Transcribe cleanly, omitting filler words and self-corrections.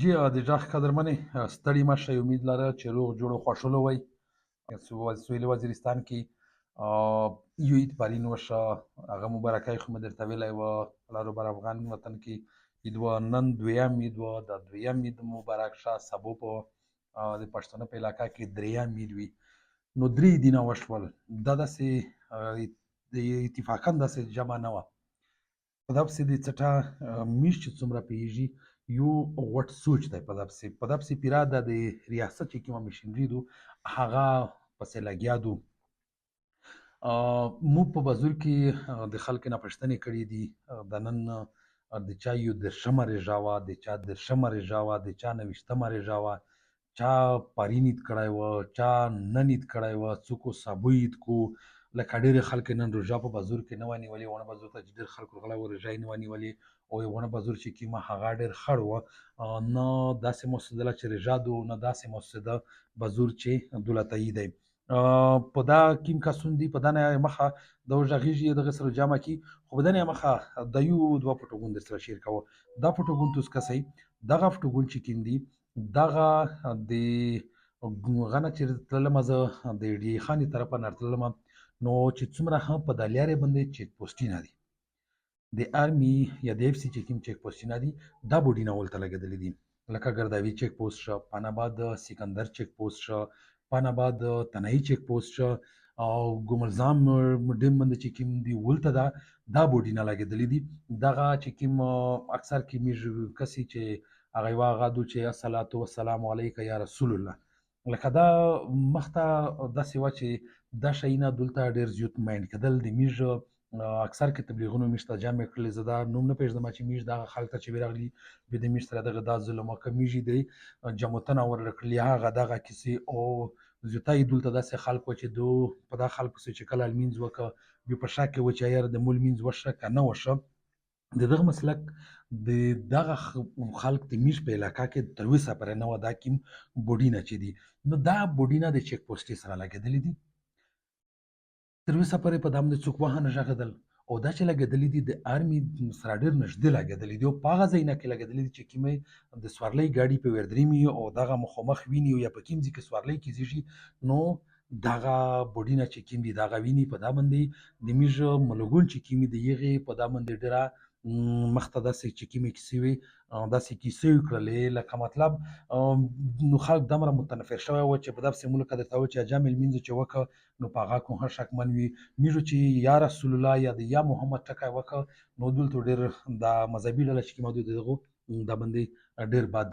جی د غږ قدرمنې ستړي مه شئ. امید لره چې روغ جوړ و خوښولی وئ. سویل وزیرستان کې یو عید پرین وشه، هغه مبارکۍ خو مې درته ویلی وه. لر و بر افغان وطن کې عید وه، نن دویم عید وه. د دویم عید مبارک شه. سبو په د پښتنو په علاقه کې دریم عید وي، نو درې عیدونه وشول. دا داسې د اتفاقا داسې جمع نه وه. په دا پسې د څټه میش چې څومره پیږي یو غوټ سوچ دی. په دا پسې پیرا د ریاست چې کومه مشینري دو هغه پسې لګیا دو. موږ په بازور کې د خلکو نه پوښتنې کړې دي. د نن د چا یو دېرشمه روژه وه، د چا دېرشمه روژه وه، د چا 29مه روژه وه، چا پرین عید کړی وه، چا نن عید کړی وه، څوک سبو عید کو. لکه ډېرې خلک نن روژه په بازور کې نه وه نیولې. ونه بازور ته چې ډېر خلک ورغلی وو، روژه یې نه وه نیولې. او ونه بازور چې کومه هغه ډېر خړ وه. نه داسې محسوسېدله چې روژه دو، نه داسې محسوسېده بازور چې دولتیي دی. په دا کوم کسون دي په دا نه مخه د وغږېږي دغه سره جمع کي، خو په دا نه مخه د یو دوه پټوګون در سره شیر کوه. دا پټوګون توس کسئ، دغه پټوګون چې کوم دي دغه د هغه نه چې تللم زه د ډي خانې طرفه نه تللم، نو چې څومره هم په دا لارې باندې چیک پوسټونه دي د آرمي یا د اف سي چې کوم چیک پوسټونه دي دا بوډینه ولته لګېدلي دي. لکه ګرداوي چیک پوسټ شه، پاناباد سکندر چیک پوسټ شه، پاناباد تنهایی چیک پوسټ شه، او ګوملزام ډیم باندې چې کوم دي ولته دا بوډینه لګېدلي دي. دغه چې کوم اکثر کې میږ کسي چې هغه یوه هغه دو چې الصلاة والسلام علیک یا رسول الله، لکه دا مخته داسې وه چې دا شیونه دلته ډېر زیات مایند کېدل. د میږ اکثر کې تبلیغونو میږ ته جمع کړلې. زه دا نوم نه پېژنم چې میږ دغه خلک ته چې راغلي بیا د میږ سره دغه دا ظلم وکړه. میږ یې د جمعتنه ورکړلي هغه دغه کیسې. او زیاته یې دلته داسې خلک وو چې دو په دا خلکو پسې چې کله لمونځ وکړه بیا په شک کې وو چې یاره د مو لمونځ وشه که نه وشه. د دغه مسلک د دغه خلک د میږ په علاقه کې تر اوسه پورې نه وه دا کوم بوډینه چې دي. نو دا بوډینه د چیک پوسټې سره لګېدلي دي. تر اوسه پورې په دا باندې څوک وهه نه غږېدل. او دا چې لګېدلي دي د آرمي سره ډېر نږدې لګېدلي دي، او په هغه ځایونه کې لګېدلي دي چې کومې د سورلۍ ګاډي په وردرېمي او دغه مخامخ ویني یا په کوم ځای کې سورلۍ کې ځېږي، نو دغه بوډینه چې کوم دي دغه ویني په دا باندې د میږ ملګون چې کومې د هغې په دا باندې ډېره مخته داسې چې کومې کیسې وې داسې کیسې یې کړلې. لکه مطلب نو خلک دومره متنفر شوی وو چې په داسې ملک کې درته وایي چې جامع لمونځ چې وکړه نو په هغه کوم شکمن وي. میږو چې یا رسول الله یا د یا محمد ټکی وکړه نو دلته ډېر دا مذهبي ډله چې کومه دوی د دغو دا باندې ډېر بد